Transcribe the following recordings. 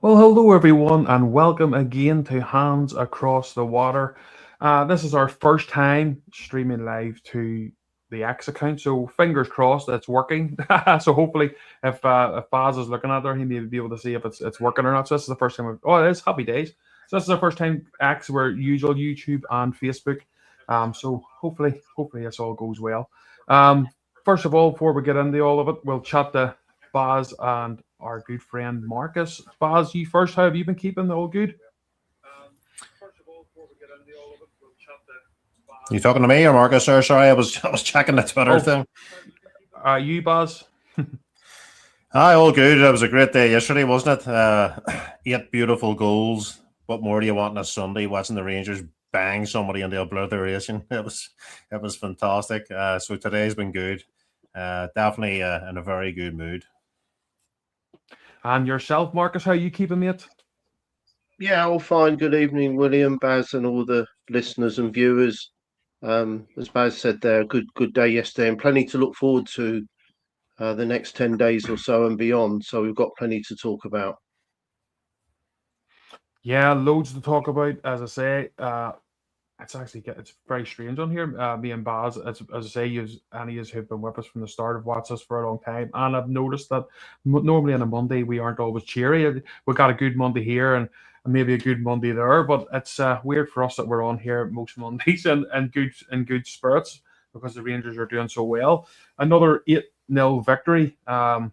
Well, hello everyone, and welcome again to Hands Across the Water. This is our first time streaming live to the X account, so fingers crossed it's working. So hopefully, if Baz is looking at there, he may be able to see if it's working or not. So this is the first time. Oh, it is happy days. So this is our first time X. We're usual YouTube and Facebook. So hopefully this all goes well. First of all, before we get into all of it, we'll chat to Baz and our good friend Marcus. Baz, you first. How have you been keeping? All good? First of all, before we get into all of it, we'll chat to You Baz talking to and me or our Marcus? good Or sorry, friend I was Marcus. checking the Twitter Oh, thing. you, Baz? Hi, all good. It was a great day yesterday, wasn't it? 8 beautiful goals. What more do you want on a Sunday? Watching the Rangers bang somebody into obliteration. It was fantastic. So today's been good. Definitely in a very good mood. And yourself, Marcus? How are you keeping, mate? Yeah, all fine. Good evening, William, Baz, and all the listeners and viewers. As Baz said there, good day yesterday, and plenty to look forward to the next 10 days or so and beyond. So we've got plenty to talk about. Yeah, loads to talk about. As I say, it's very strange on here. Me and Baz, as I say, yous Annie is who've been with us from the start, have watched us for a long time, and I've noticed that normally on a Monday we aren't always cheery. We got a good Monday here and maybe a good Monday there, but it's weird for us that we're on here most Mondays and good spirits because the Rangers are doing so well. Another 8-0 victory. I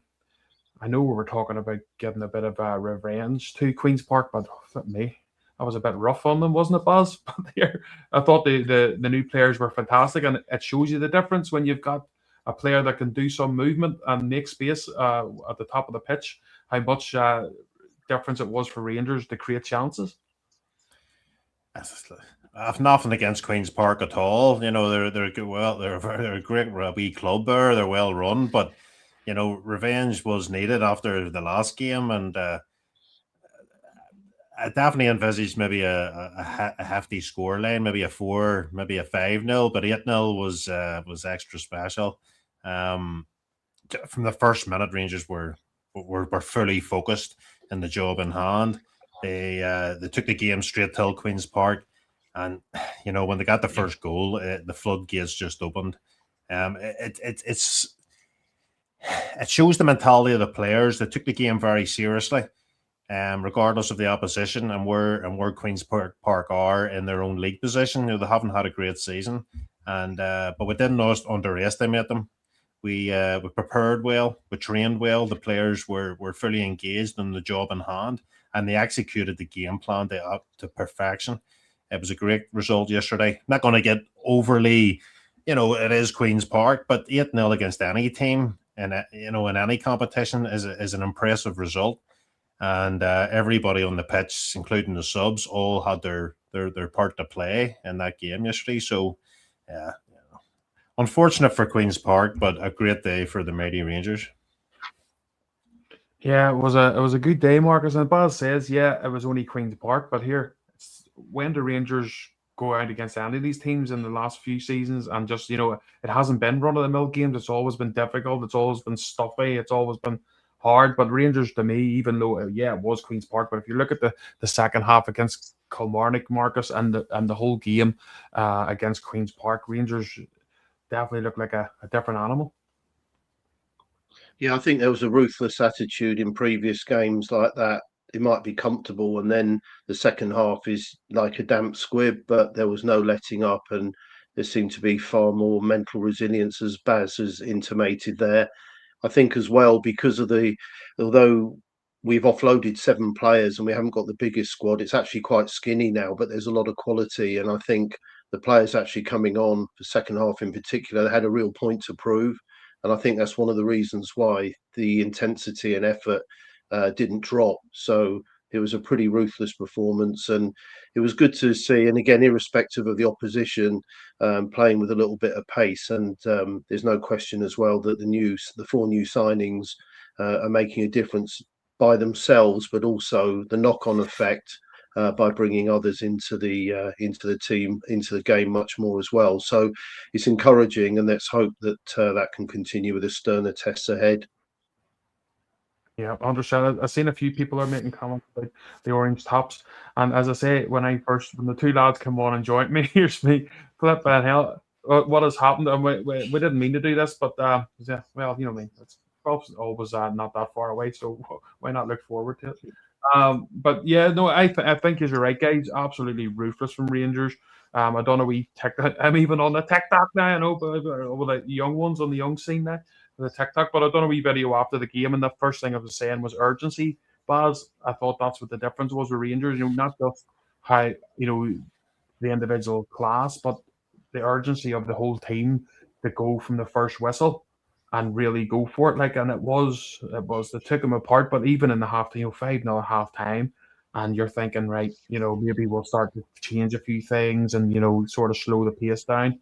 know we were talking about giving a bit of revenge to Queens Park, but flip me, that was a bit rough on them, wasn't it, Buzz? But there, I thought the new players were fantastic, and it shows you the difference when you've got a player that can do some movement and make space at the top of the pitch. How much difference it was for Rangers to create chances. I've nothing against Queens Park at all. They're good. Well, they're a great wee club there. They're well run, but revenge was needed after the last game, and I definitely envisaged maybe a hefty score line, maybe a 4, maybe a 5-0, but 8-0 was extra special. Um, from the first minute, Rangers were fully focused in the job in hand. They took the game straight till Queens Park, and when they got the first goal, the floodgates just opened. It shows the mentality of the players. They took the game very seriously, regardless of the opposition and where Queens Park are in their own league position. They haven't had a great season, and but we didn't underestimate them. We prepared well, we trained well. The players were fully engaged in the job in hand, and they executed the game plan to perfection. It was a great result yesterday. Not going to get overly, it is Queens Park, but 8-0 against any team and in any competition is an impressive result. And everybody on the pitch, including the subs, all had their part to play in that game yesterday. So, yeah, unfortunate for Queens Park, but a great day for the mighty Rangers. Yeah, it was a good day, Marcus. And Baz says, yeah, it was only Queens Park, but here, when the Rangers go out against any of these teams in the last few seasons, and just it hasn't been run of the mill games. It's always been difficult. It's always been stuffy. It's always been hard. But Rangers, to me, even though yeah, it was Queens Park, but if you look at the second half against Kilmarnock, Marcus, and the whole game against Queens Park, Rangers definitely look like a different animal. Yeah, I think there was a ruthless attitude in previous games like that. It might be comfortable, and then the second half is like a damp squib, but there was no letting up, and there seemed to be far more mental resilience, as Baz has intimated there. I think as well because of although we've offloaded 7 players and we haven't got the biggest squad, it's actually quite skinny now, but there's a lot of quality. And I think the players actually coming on the second half in particular, they had a real point to prove. And I think that's one of the reasons why the intensity and effort didn't drop. So it was a pretty ruthless performance, and it was good to see. And again, irrespective of the opposition, playing with a little bit of pace. And there's no question as well that the 4 new signings are making a difference by themselves, but also the knock-on effect by bringing others into the team, into the game much more as well. So it's encouraging, and let's hope that that can continue with the sterner tests ahead. Yeah, 100%. I've seen a few people are making comments about the orange tops, and as I say, when the two lads came on and joined me, here's me flip and hell. What has happened? And we didn't mean to do this, but yeah, well, you know what I mean. It's always not that far away, so why not look forward to it? But yeah, no, I think you're right, guys. Absolutely ruthless from Rangers. I don't know, we TikTok. I'm even on the TikTok now. I know, but with the young ones on the young scene now, the TikTok. But I done a wee video after the game, and the first thing I was saying was urgency. Baz, I thought that's what the difference was with Rangers. You know, not just how the individual class, but the urgency of the whole team to go from the first whistle and really go for it. Like, and they took them apart. But even in the half, 5-0 at half time, and you're thinking, right, maybe we'll start to change a few things and sort of slow the pace down.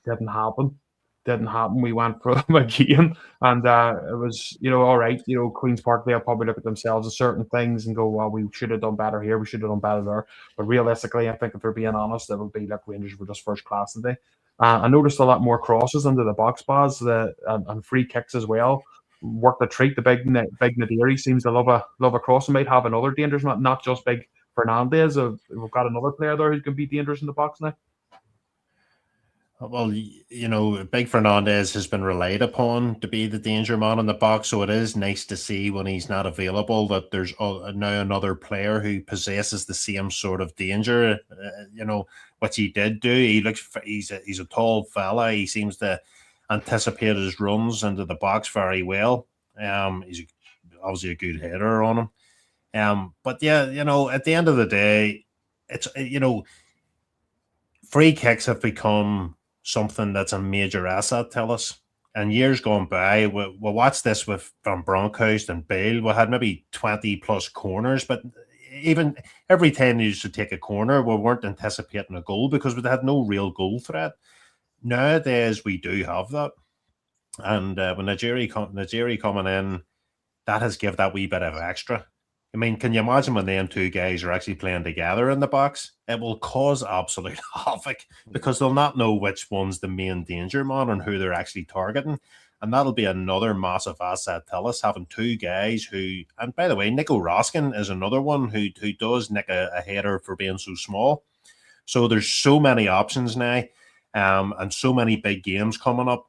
Didn't happen. Didn't happen. We went for them again, and it was all right. Queens Park, they'll probably look at themselves at certain things and go, well, we should have done better here. We should have done better there. But realistically, I think if we're being honest, it would be like Rangers were just first class today. I noticed a lot more crosses into the box, Baz, and free kicks as well. Work the treat. The big Nadiri seems to love a cross and might have another dangerous, not just big Fernandez. We've got another player there who can be dangerous in the box now. Well, Big Fernandez has been relied upon to be the danger man in the box, so it is nice to see when he's not available that there's now another player who possesses the same sort of danger. Which he did do. He's a tall fella. He seems to anticipate his runs into the box very well. He's obviously a good header on him. But yeah, at the end of the day, it's free kicks have become something that's a major asset to us. And years gone by, we watched this with Van Bronckhorst and Bale. We had maybe 20 plus corners, but even every time you used to take a corner, we weren't anticipating a goal because we had no real goal threat. Nowadays, we do have that. And when Najiri coming in, that has given that wee bit of extra. I mean, can you imagine when them two guys are actually playing together in the box? It will cause absolute havoc because they'll not know which one's the main danger man and who they're actually targeting. And that'll be another massive asset to us, having two guys who, and by the way, Nico Roskin is another one who does nick a header for being so small. So there's so many options now, and so many big games coming up.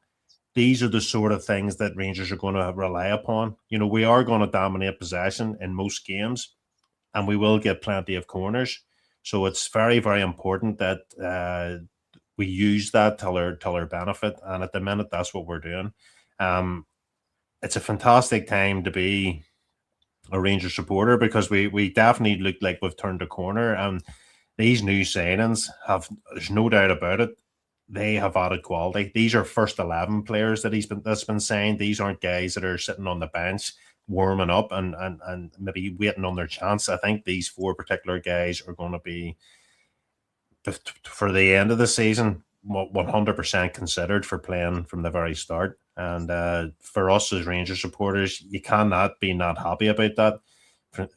These are the sort of things that Rangers are going to rely upon. We are going to dominate possession in most games, and we will get plenty of corners. So it's very, very important that we use that to our benefit. And at the minute, that's what we're doing. It's a fantastic time to be a Rangers supporter because we definitely look like we've turned a corner. And these new signings there's no doubt about it, they have added quality. These are first 11 players that's been signed. These aren't guys that are sitting on the bench warming up and maybe waiting on their chance. I think these four particular guys are going to be, for the end of the season, 100% considered for playing from the very start. And for us as Rangers supporters, you cannot be not happy about that.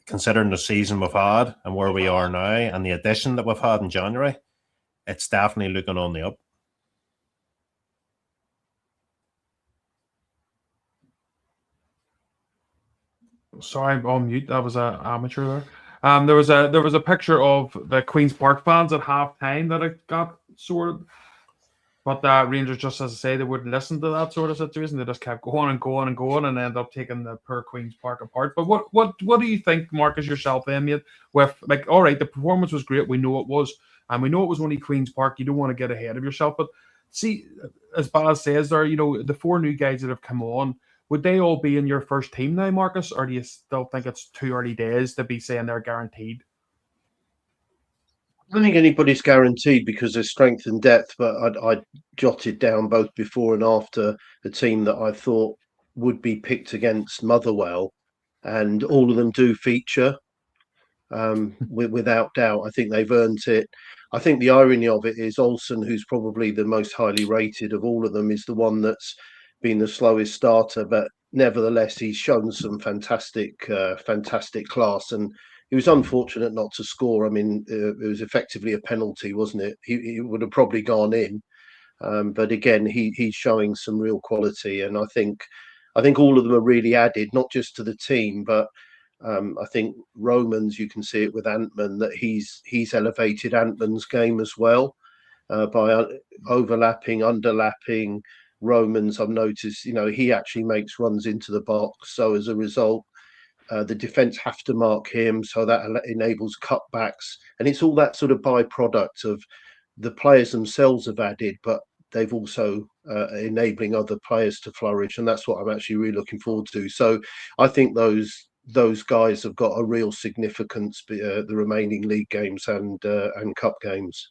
Considering the season we've had and where we are now and the addition that we've had in January, it's definitely looking on the up. Sorry, I'm on mute. That was an amateur there. There was a picture of the Queens Park fans at half time that it got sorted. But Rangers, just as I say, they wouldn't listen to that sort of situation. They just kept going and going and going and ended up taking the poor Queens Park apart. But what do you think, Marcus, yourself, mate? With all right, the performance was great. We know it was, and we know it was only Queens Park. You don't want to get ahead of yourself, but see, as Baz says there, the four new guys that have come on, would they all be in your first team now, Marcus, or do you still think it's too early days to be saying they're guaranteed? I don't think anybody's guaranteed because there's strength and depth, but I jotted down both before and after the team that I thought would be picked against Motherwell, and all of them do feature without doubt. I think they've earned it. I think the irony of it is Olsen, who's probably the most highly rated of all of them, is the one that's been the slowest starter, but nevertheless, he's shown some fantastic class. And he was unfortunate not to score. I mean, it was effectively a penalty, wasn't it? He would have probably gone in. But again, he's showing some real quality. And I think I think all of them are really added, not just to the team, but I think Romans, you can see it with Ant-Man, that he's elevated Ant-Man's game as well by overlapping, underlapping. Romans, I've noticed, he actually makes runs into the box. So as a result, the defense have to mark him, so that enables cutbacks, and it's all that sort of byproduct of the players themselves have added, but they've also enabling other players to flourish, and that's what I'm actually really looking forward to. So I think those guys have got a real significance, the remaining league games and cup games.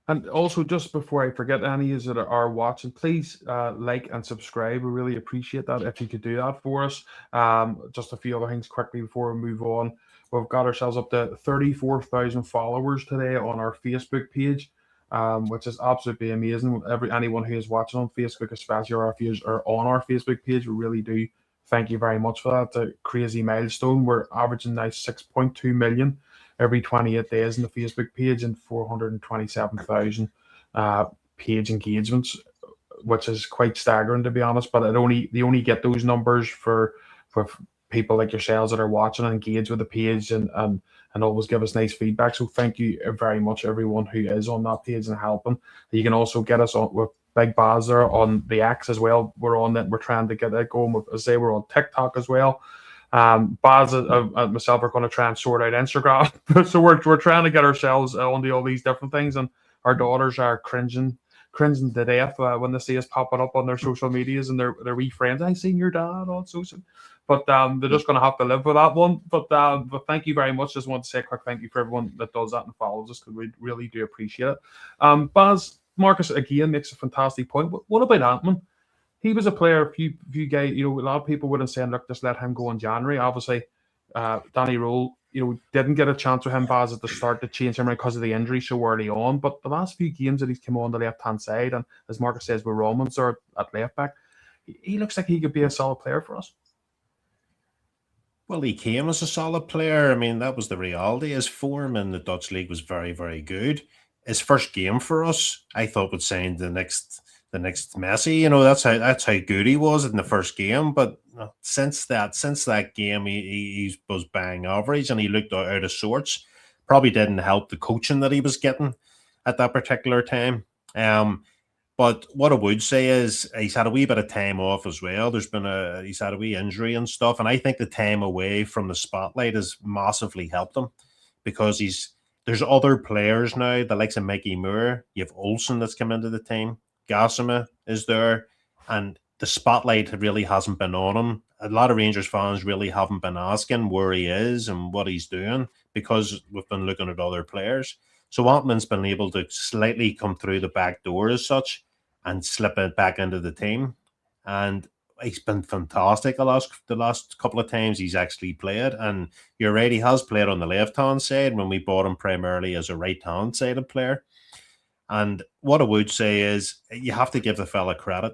And also, just before I forget, any of you that are watching, please like and subscribe. We really appreciate that if you could do that for us. Just a few other things quickly before we move on. We've got ourselves up to 34,000 followers today on our Facebook page, which is absolutely amazing. Anyone who is watching on Facebook, especially our viewers are on our Facebook page, we really do thank you very much for that. It's a crazy milestone. We're averaging now 6.2 million every 28 days in the Facebook page and 427,000 page engagements, which is quite staggering, to be honest. But they only get those numbers for people like yourselves that are watching and engage with the page and always give us nice feedback. So thank you very much, everyone who is on that page and helping. You can also get us on with Big Baz there on the X as well. We're on that. We're trying to get that going. We're on TikTok as well. Baz and myself are going to try and sort out Instagram. So we're trying to get ourselves onto all these different things, and our daughters are cringing to death when they see us popping up on their social medias and their wee friends. I seen your dad on social, but they're just going to have to live with that one. But thank you very much. Just want to say a quick thank you for everyone that does that and follows us, because we really do appreciate it. Baz, Marcus again makes a fantastic point. What about Ant-Man? He was a player. A few guys, a lot of people would have said, look, just let him go in January. Obviously, Danny Rule, didn't get a chance with him, Baz, at the start to change him because of the injury so early on. But the last few games that he's come on the left-hand side, and as Marcus says, with Romans or at left back, he looks like he could be a solid player for us. Well, he came as a solid player. I mean, that was the reality. His form in the Dutch league was very, very good. His first game for us, I thought, would sign the next Messi. That's how good he was in the first game. But since that game, he was bang average, and he looked out of sorts. Probably didn't help the coaching that he was getting at that particular time. But what I would say is he's had a wee bit of time off as well. He's had a wee injury and stuff, and I think the time away from the spotlight has massively helped him, because there's other players now, the likes of Mickey Moore. You have Olsen that's come into the team. Gassama is there, and the spotlight really hasn't been on him. A lot of Rangers fans really haven't been asking where he is and what he's doing, because we've been looking at other players. So Ant-Man's been able to slightly come through the back door as such and slip it back into the team. And he's been fantastic the last couple of times he's actually played. And you're right, he has played on the left-hand side when we bought him primarily as a right-hand sided player. And what I would say is you have to give the fella credit.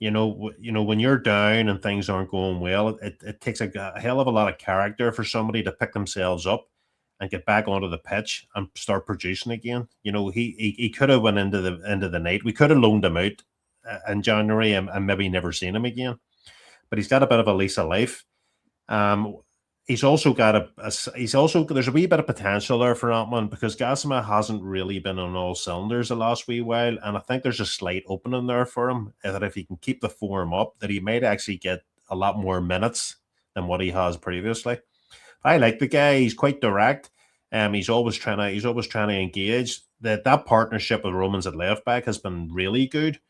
When you're down and things aren't going well, it takes a hell of a lot of character for somebody to pick themselves up and get back onto the pitch and start producing again. He could have went into the night. We could have loaned him out in January and maybe never seen him again. But he's got a bit of a lease of life. He's also got there's a wee bit of potential there for Ant-Man, because Gassama hasn't really been on all cylinders the last wee while, and I think there's a slight opening there for him, that if he can keep the form up, that he might actually get a lot more minutes than what he has previously. I like the guy. He's quite direct. He's always trying to engage. That partnership with Romans at left back has been really good.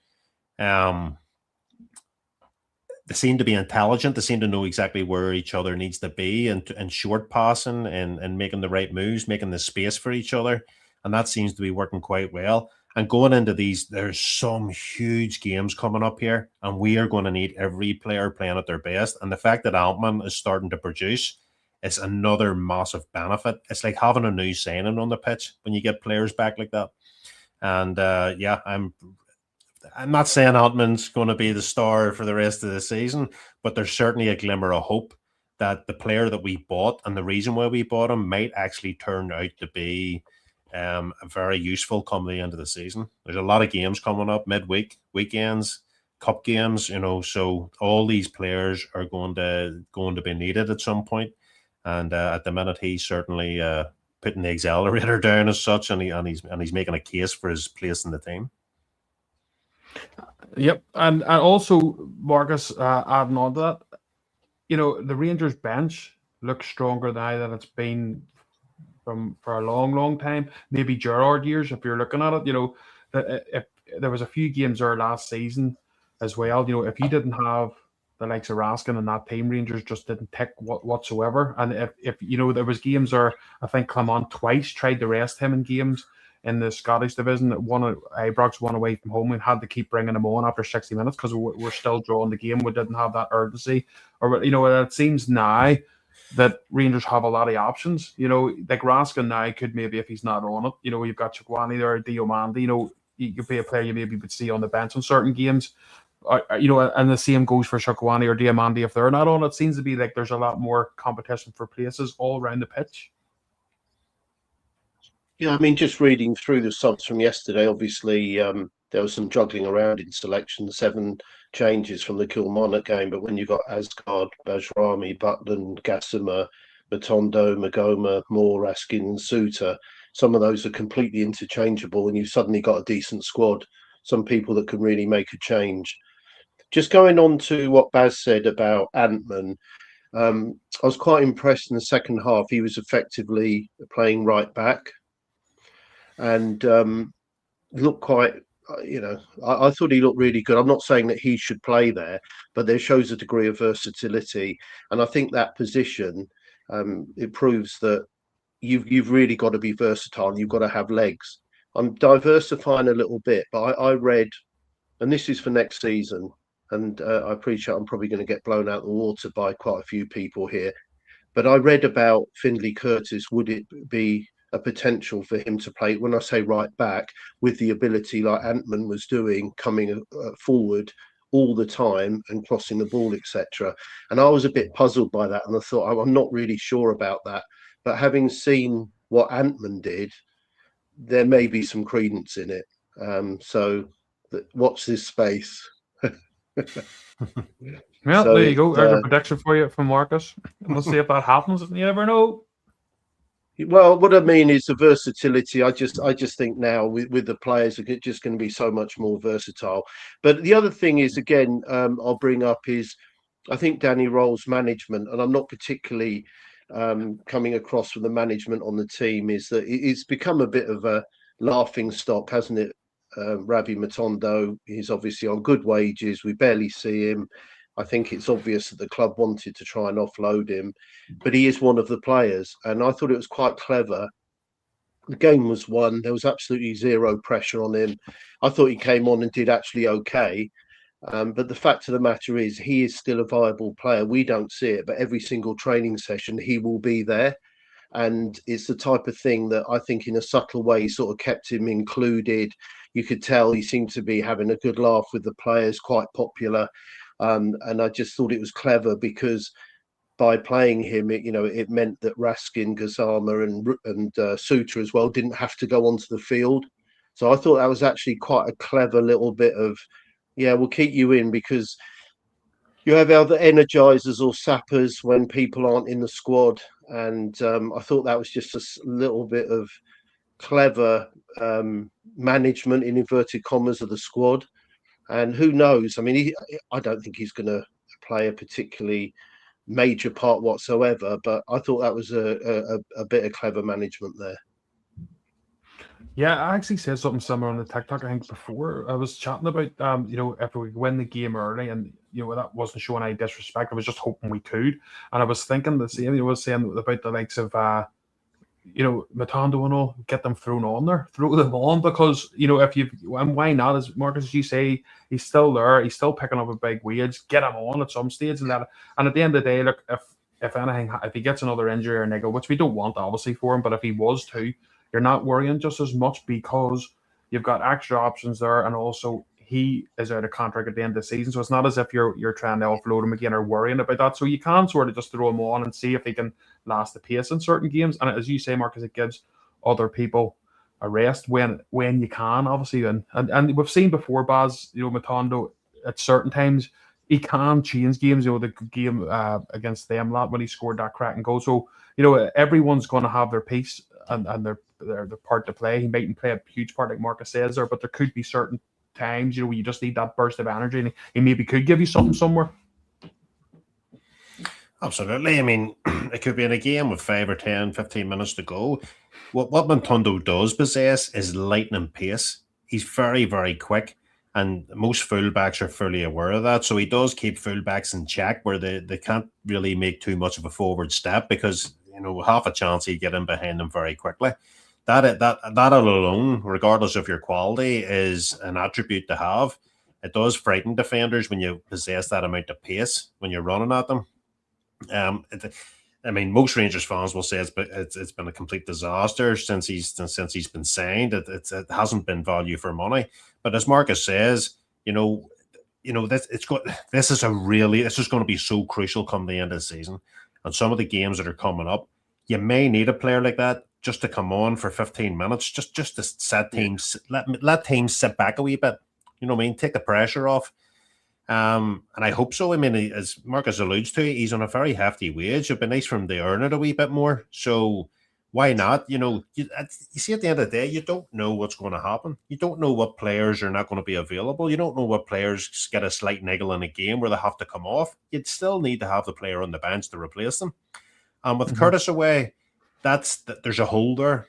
They seem to be intelligent. They seem to know exactly where each other needs to be, and short passing and making the right moves, making the space for each other. And that seems to be working quite well. And going into these, there's some huge games coming up here, and we are going to need every player playing at their best. And the fact that Ant-Man is starting to produce is another massive benefit. It's like having a new signing on the pitch when you get players back like that. And I'm not saying Ant-Man's going to be the star for the rest of the season, but there's certainly a glimmer of hope that the player that we bought and the reason why we bought him might actually turn out to be very useful come the end of the season. There's a lot of games coming up midweek, weekends, cup games, so all these players are going to be needed at some point. And at the minute, he's certainly putting the accelerator down as such, and he's making a case for his place in the team. Yep, and also Marcus, adding on to that, the Rangers bench looks stronger now than it's been for a long, long time. Maybe Gerrard years, if you're looking at it. If there was a few games there last season as well. If you didn't have the likes of Raskin and that team, Rangers just didn't tick whatsoever. And if there was games where I think Clement twice tried to rest him in games in the Scottish division. Ibrox won away from home and had to keep bringing him on after 60 minutes because we're still drawing the game. We didn't have that urgency. Or, it seems now that Rangers have a lot of options. Like Raskin now could maybe, if he's not on it, you've got Chukwani there, Diomande, you could be a player you maybe would see on the bench in certain games. And the same goes for Chukwani or Diomande if they're not on. It seems to be like there's a lot more competition for places all around the pitch. Yeah, I mean, just reading through the subs from yesterday, obviously there was some juggling around in selection, 7 changes from the Kilmarnock game. But when you got Asgard, Bajrami, Butland, Gassama, Matondo, Magoma, Moore, Raskin, and Suter, some of those are completely interchangeable, and you've suddenly got a decent squad. Some people that can really make a change. Just going on to what Baz said about Antman, I was quite impressed in the second half. He was effectively playing right back. And looked quite, I thought he looked really good. I'm not saying that he should play there, but there shows a degree of versatility. And I think that position, it proves that you've really got to be versatile. You've got to have legs. I'm diversifying a little bit, but I read, and this is for next season, and I appreciate I'm probably going to get blown out of the water by quite a few people here, but I read about Findlay Curtis. Would it be a potential for him to play, when I say right back, with the ability like Antman was doing, coming forward all the time and crossing the ball, etc. And I was a bit puzzled by that, and I thought, I'm not really sure about that. But having seen what Antman did, there may be some credence in it. So watch this space. Well, so there you go. There's a prediction for you from Marcus. We'll see if that happens. You never know. Well, what I mean is the versatility. I just think now with the players are just going to be so much more versatile. But the other thing is, again, I'll bring up is I think Danny Roll's management, and I'm not particularly coming across from the management on the team, is that it's become a bit of a laughing stock, hasn't it? Ravi Matondo, he's obviously on good wages. We barely see him. I think it's obvious that the club wanted to try and offload him, but he is one of the players. And I thought it was quite clever. The game was won. There was absolutely zero pressure on him. I thought he came on and did actually okay. But the fact of the matter is he is still a viable player. We don't see it, but every single training session, he will be there. And it's the type of thing that I think in a subtle way sort of kept him included. You could tell he seemed to be having a good laugh with the players, quite popular. And I just thought it was clever because by playing him, it meant that Raskin, Gassama and Suter as well didn't have to go onto the field. So I thought that was actually quite a clever little bit of, we'll keep you in because you have other energizers or sappers when people aren't in the squad. And I thought that was just a little bit of clever management in inverted commas of the squad. And who knows? I mean, I don't think he's going to play a particularly major part whatsoever, but I thought that was a bit of clever management there. Yeah, I actually said something similar on the TikTok, I think, before. I was chatting about, if we win the game early and, that wasn't showing any disrespect. I was just hoping we could. And I was thinking the same, I was saying about the likes of, Matondo and all, get them throw them on because, and why not? As Marcus, as you say, he's still there, he's still picking up a big wage, get him on at some stage. And at the end of the day, look, if anything, if he gets another injury or niggle, which we don't want obviously for him, but if he was to, you're not worrying just as much because you've got extra options there, and also he is out of contract at the end of the season, so it's not as if you're trying to offload him again or worrying about that. So you can sort of just throw him on and see if he can last the pace in certain games. And as you say, Marcus, it gives other people a rest when you can, obviously. And we've seen before, Baz, Matondo at certain times he can change games. The game against them lot when he scored that cracking goal. So everyone's going to have their piece and their part to play. He mightn't play a huge part like Marcus says there, but there could be certain times where you just need that burst of energy, and he maybe could give you something somewhere. Absolutely. I mean, it could be in a game with 5 or 10, 15 minutes to go. What Montondo does possess is lightning pace. He's very, very quick, and most fullbacks are fully aware of that. So he does keep fullbacks in check where they can't really make too much of a forward step because, half a chance he'd get in behind them very quickly. That alone, regardless of your quality, is an attribute to have. It does frighten defenders when you possess that amount of pace when you're running at them. Most Rangers fans will say it's been a complete disaster since he's been signed. It hasn't been value for money. But as Marcus says, this is going to be so crucial come the end of the season, and some of the games that are coming up, you may need a player like that just to come on for 15 minutes, just to set teams, let teams sit back a wee bit. Take the pressure off. And I hope so. As Marcus alludes to, he's on a very hefty wage. It'd be nice for him to earn it a wee bit more. So why not? You see, at the end of the day, you don't know what's going to happen. You don't know what players are not going to be available. You don't know what players get a slight niggle in a game where they have to come off. You'd still need to have the player on the bench to replace them. And with Curtis away, there's a hole there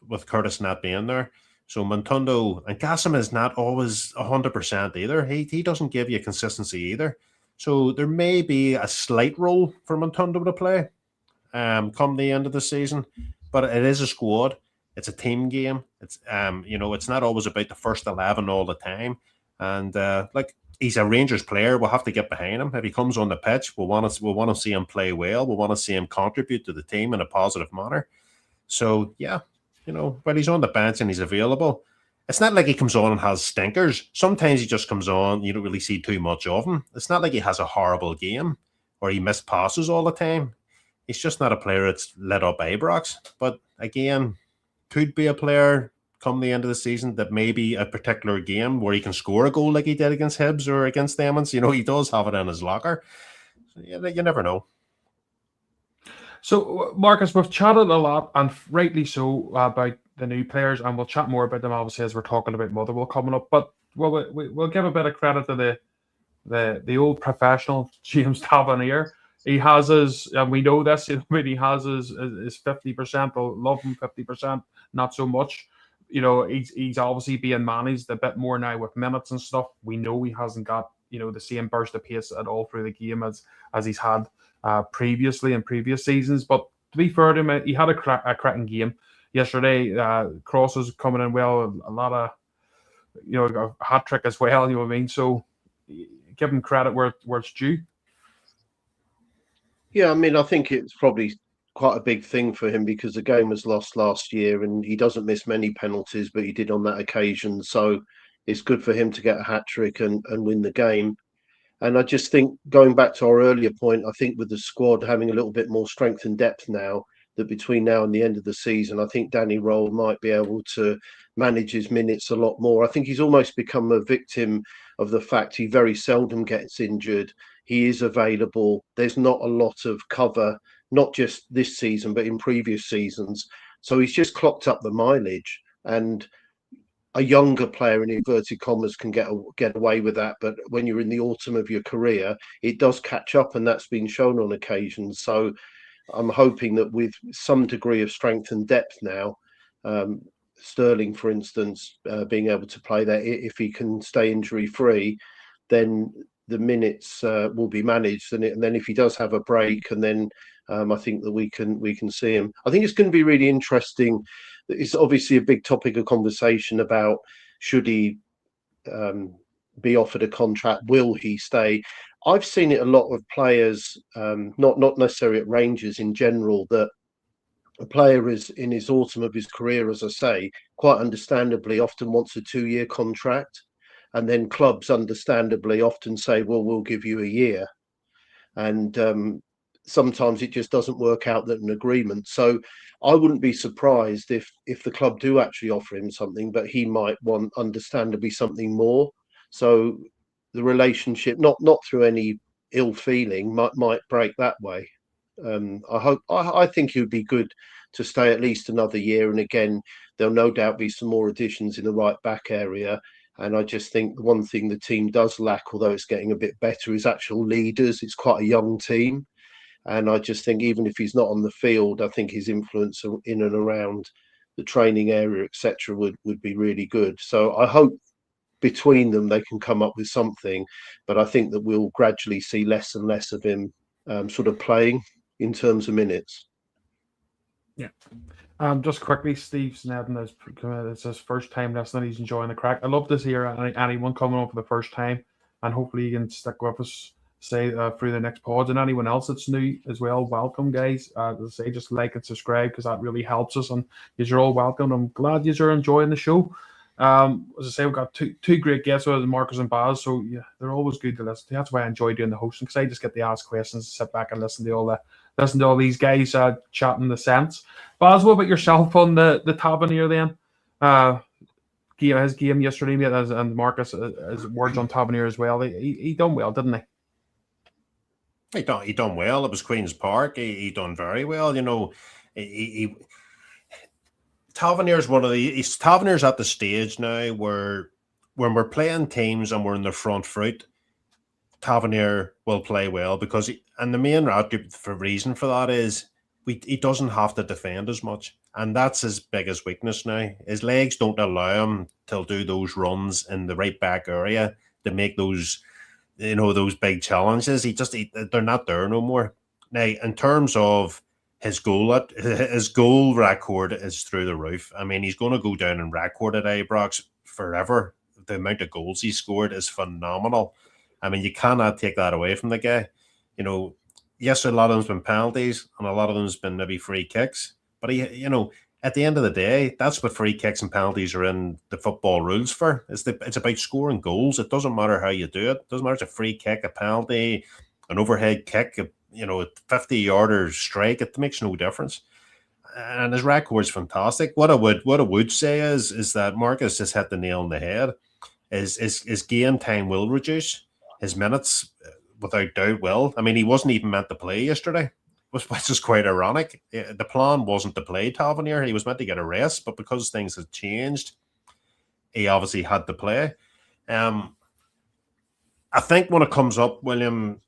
with Curtis not being there. So Montondo and Gassam is not always 100% either. He doesn't give you consistency either. So there may be a slight role for Montondo to play come the end of the season. But it is a squad. It's a team game. It's it's not always about the first 11 all the time. And he's a Rangers player. We'll have to get behind him. If he comes on the pitch, we'll want to see him play well. We'll want to see him contribute to the team in a positive manner. So yeah. When he's on the bench and he's available, it's not like he comes on and has stinkers. Sometimes he just comes on, you don't really see too much of him. It's not like he has a horrible game or he missed passes all the time. He's just not a player that's lit up Ibrox. But again, could be a player come the end of the season that maybe a particular game where he can score a goal like he did against Hibs or against Emmons. He does have it in his locker. So, you never know. So, Marcus, we've chatted a lot, and rightly so, about the new players, and we'll chat more about them, obviously, as we're talking about Motherwell coming up. But we'll give a bit of credit to the old professional, James Tavernier. He has his, and we know this, he has his 50%. They'll love him 50%, not so much. He's obviously being managed a bit more now with minutes and stuff. We know he hasn't got, the same burst of pace at all through the game as he's had previously in previous seasons. But to be fair to him, he had a cracking game yesterday. Crosses coming in well, a lot of a hat trick as well. You know what I mean? So give him credit where it's due. Yeah, I think it's probably quite a big thing for him because the game was lost last year and he doesn't miss many penalties, but he did on that occasion. So it's good for him to get a hat trick and win the game. And I just think, going back to our earlier point, I think with the squad having a little bit more strength and depth now, that between now and the end of the season, I think Danny Roll might be able to manage his minutes a lot more. I think he's almost become a victim of the fact he very seldom gets injured. He is available. There's not a lot of cover, not just this season, but in previous seasons. So he's just clocked up the mileage. And a younger player in inverted commas can get away with that, but when you're in the autumn of your career, it does catch up, and that's been shown on occasions. So I'm hoping that with some degree of strength and depth now, Sterling, for instance, being able to play there, if he can stay injury free, then the minutes will be managed, and then if he does have a break, and then I think that we can see him. I think it's going to be really interesting. It's obviously a big topic of conversation about should he be offered a contract? Will he stay? I've seen it a lot of players, not necessarily at Rangers in general, that a player is in his autumn of his career, as I say, quite understandably often wants a 2-year contract. And then clubs understandably often say, well, we'll give you a year. And sometimes it just doesn't work out that an agreement. So I wouldn't be surprised if the club do actually offer him something, but he might want understandably something more. So the relationship, not through any ill feeling, might break that way. I think it would be good to stay at least another year. And again, there'll no doubt be some more additions in the right back area. And I just think the one thing the team does lack, although it's getting a bit better, is actual leaders. It's quite a young team. And I just think even if he's not on the field, I think his influence in and around the training area, etc., would be really good. So I hope between them they can come up with something. But I think that we'll gradually see less and less of him sort of playing in terms of minutes. Yeah. Just quickly, Steve Snedden it's his first time listening. He's enjoying the crack. I love to hear anyone coming on for the first time, and hopefully you can stick with us, say through the next pods. And anyone else that's new as well, welcome, guys. As I say, just like and subscribe because that really helps us. And you're all welcome. I'm glad you're enjoying the show. As I say, we've got two great guests, Marcus and Baz. So yeah, they're always good to listen to. That's why I enjoy doing the hosting because I just get to ask questions, sit back and listen to all these guys chatting the sense. Baz, what about yourself on the Tavernier then? His game yesterday, mate, and Marcus, his words on Tavernier as well. He done well, didn't he? He done well. It was Queen's Park. He done very well. You know, he Tavernier's Tavernier's at the stage now where when we're playing teams and we're in the front foot, Tavernier will play well because and the main reason for that is he doesn't have to defend as much, and that's his biggest weakness now. His legs don't allow him to do those runs in the right back area to make those those big challenges. They're not there no more. Now, in terms of his goal record is through the roof. I mean, he's going to go down in record at Ibrox forever. The amount of goals he scored is phenomenal. I mean, you cannot take that away from the guy. You know, yes, a lot of them's been penalties and a lot of them's been maybe free kicks. But at the end of the day, that's what free kicks and penalties are in the football rules for. It's about scoring goals. It doesn't matter how you do it. It doesn't matter if it's a free kick, a penalty, an overhead kick, a 50-yarder strike. It makes no difference. And his record's fantastic. What I would say is that Marcus has hit the nail on the head. His game time will reduce. His minutes, without doubt, will. I mean, he wasn't even meant to play yesterday, which is quite ironic. The plan wasn't to play Tavernier. He was meant to get a rest, but because things had changed, he obviously had to play. I think when it comes up, William,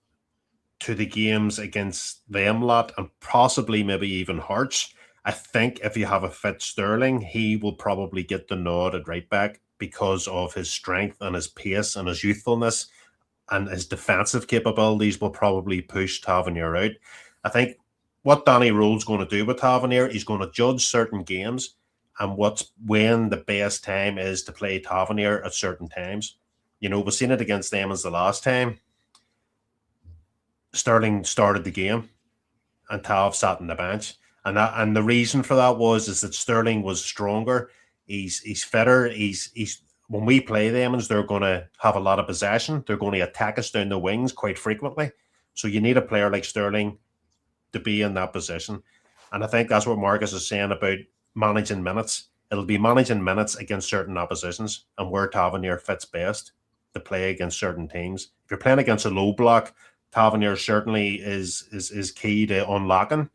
to the games against them lot and possibly maybe even Hearts, I think if you have a fit Sterling, he will probably get the nod at right back because of his strength and his pace and his youthfulness, and his defensive capabilities will probably push Tavernier out. I think what Danny Rowe's going to do with Tavernier, he's going to judge certain games and when the best time is to play Tavernier at certain times. We've seen it against them as the last time. Sterling started the game and Tav sat on the bench. And the reason for that is that Sterling was stronger. He's fitter. He's when we play them, they're going to have a lot of possession. They're going to attack us down the wings quite frequently. So you need a player like Sterling to be in that position. And I think that's what Marcus is saying about managing minutes. It'll be managing minutes against certain oppositions and where Tavernier fits best to play against certain teams. If you're playing against a low block, Tavernier certainly is key to unlocking.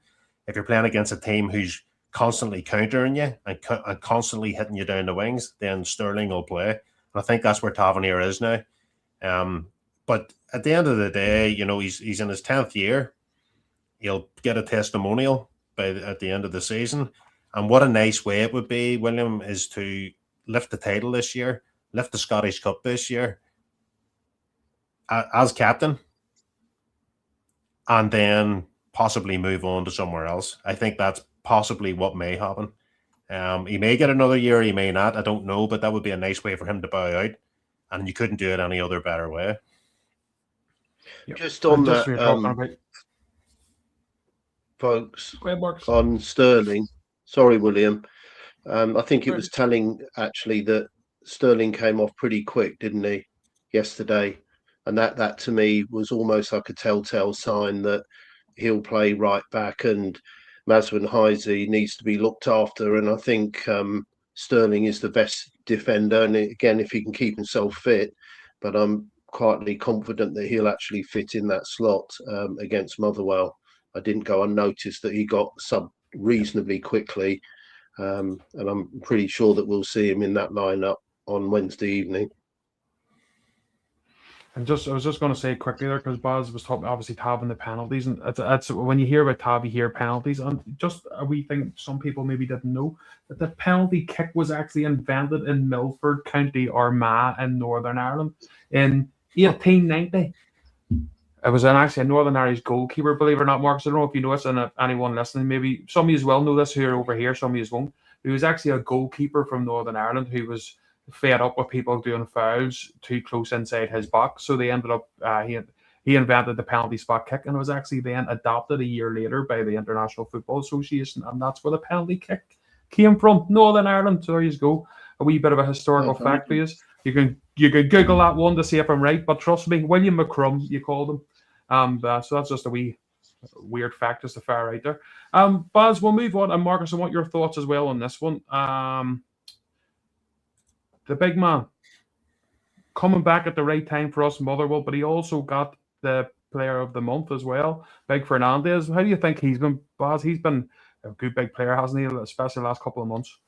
If you're playing against a team who's constantly countering you and constantly hitting you down the wings, then Sterling will play. And I think that's where Tavernier is now. But at the end of the day, he's in his 10th year. He'll get a testimonial at the end of the season. And what a nice way it would be, William, is to lift the title this year, lift the Scottish Cup this year as captain, and then possibly move on to somewhere else. I think that's possibly what may happen. He may get another year, he may not. I don't know, but that would be a nice way for him to bow out, and you couldn't do it any other better way. Just on that, folks, on Sterling. Sorry, William. I think it was telling actually that Sterling came off pretty quick, didn't he, yesterday? And that to me was almost like a telltale sign that he'll play right back, and Maswin Heisey needs to be looked after. And I think Sterling is the best defender. And again, if he can keep himself fit, but I'm quietly confident that he'll actually fit in that slot against Motherwell. I didn't go unnoticed that he got sub reasonably quickly, and I'm pretty sure that we'll see him in that lineup on Wednesday evening. And I was just going to say quickly there, because Baz was talking obviously having the penalties, and it's when you hear about Tav, you hear penalties, and just we think some people maybe didn't know that the penalty kick was actually invented in Milford, County Armagh in Northern Ireland in 1890. It was actually a Northern Irish goalkeeper, believe it or not, Marcus. I don't know if you know this, and if anyone listening, maybe some of you as well know this who are over here, some of you won't. He was actually a goalkeeper from Northern Ireland who was fed up with people doing fouls too close inside his box. So they ended up, he invented the penalty spot kick, and it was actually then adopted a year later by the International Football Association, and that's where the penalty kick came from, Northern Ireland. So there you go. A wee bit of a historical fact for you. You can Google that one to see if I'm right, but trust me, William McCrum, you called him. So that's just a wee weird fact just to fire right there. Baz, we'll move on, and Marcus, I want your thoughts as well on this one. The big man coming back at the right time for us, Motherwell, but he also got the player of the month as well, Big Fernandez. How do you think he's been, Baz? He's been a good big player, hasn't he? Especially the last couple of months.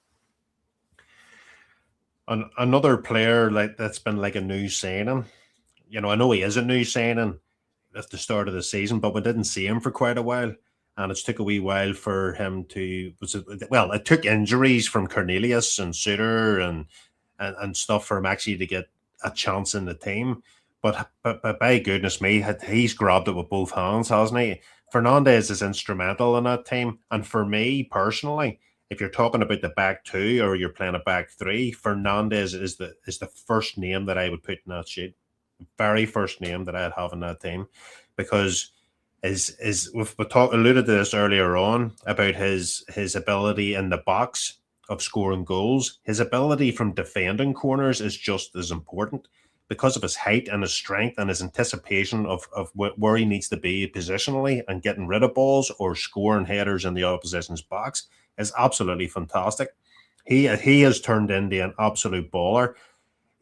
Another player that's been like a new signing. You know, I know he is a new signing at the start of the season, but we didn't see him for quite a while, and it's took a wee while for him to. It took injuries from Cornelius and Suter and stuff for him actually to get a chance in the team. But by goodness me, he's grabbed it with both hands, hasn't he? Fernandez is instrumental in that team, and for me personally, if you're talking about the back two or you're playing a back three, Fernandez is the first name that I would put in that sheet. Very first name that I'd have in that team, because we've alluded to this earlier on about his ability in the box of scoring goals. His ability from defending corners is just as important because of his height and his strength and his anticipation of where he needs to be positionally and getting rid of balls or scoring headers in the opposition's box is absolutely fantastic. He has turned into an absolute baller.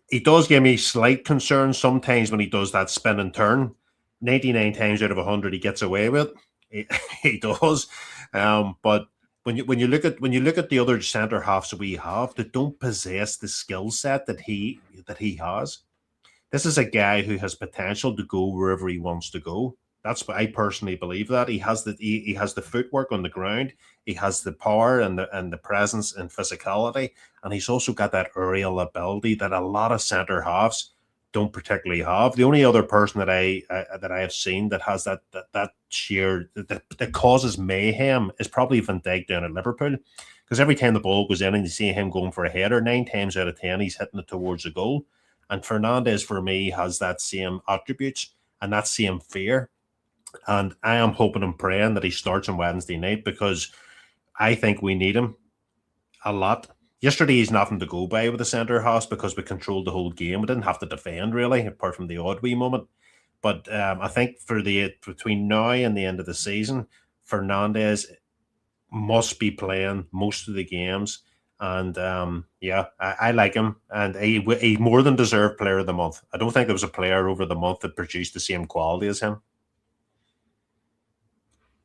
He does give me slight concern sometimes when he does that spin and turn. 99 times out of 100 he gets away with it. He does. But when you look at the other centre halves that we have that don't possess the skill set that he has, this is a guy who has potential to go wherever he wants to go. That's what I personally believe, that he has the footwork on the ground, he has the power and the presence and physicality, and he's also got that aerial ability that a lot of centre halves don't particularly have. The only other person that I have seen that has that sheer that causes mayhem is probably Van Dijk down at Liverpool, because every time the ball goes in and you see him going for a header, 9 times out of 10 he's hitting it towards the goal. And Fernandez for me has that same attributes and that same fear. And I am hoping and praying that he starts on Wednesday night, because I think we need him a lot. Yesterday, he's nothing to go by with the centre halves because we controlled the whole game. We didn't have to defend, really, apart from the odd wee moment. But I think between now and the end of the season, Fernandez must be playing most of the games. And I like him. And he more than deserved player of the month. I don't think there was a player over the month that produced the same quality as him.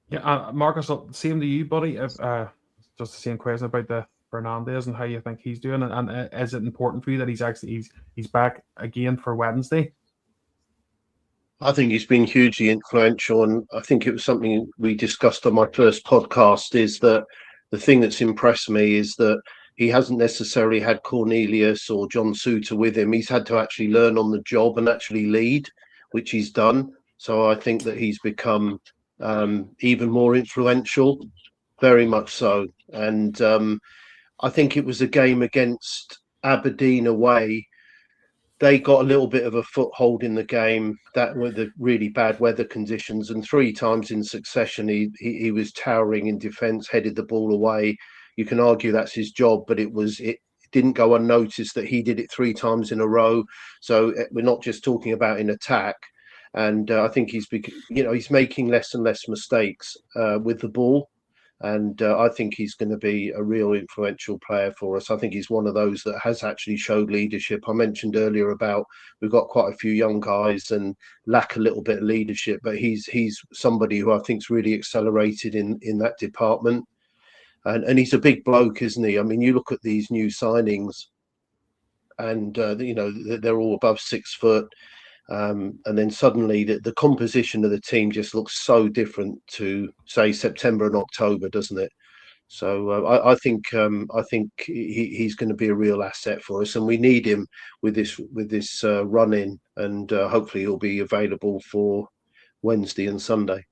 Yeah, Marcus, same to you, buddy. Just the same question about the Fernandez and how you think he's doing, and is it important for you that he's back again for Wednesday? I think he's been hugely influential, and I think it was something we discussed on my first podcast, is that the thing that's impressed me is that he hasn't necessarily had Cornelius or John Suter with him. He's had to actually learn on the job and actually lead, which he's done. So I think that he's become even more influential, very much so. And I think it was a game against Aberdeen away. They got a little bit of a foothold in the game, that with the really bad weather conditions, and 3 times in succession he was towering in defence, headed the ball away. You can argue that's his job, but it didn't go unnoticed that he did it 3 times in a row. So we're not just talking about in attack. And I think he's making less and less mistakes with the ball. And I think he's going to be a real influential player for us. I think he's one of those that has actually showed leadership. I mentioned earlier about we've got quite a few young guys and lack a little bit of leadership, but he's somebody who I think's really accelerated in that department. And he's a big bloke, isn't he? I mean, you look at these new signings, and they're all above 6 foot. And then suddenly the composition of the team just looks so different to, say, September and October, doesn't it? So I think he's going to be a real asset for us, and we need him with this run in, and hopefully he'll be available for Wednesday and Sunday.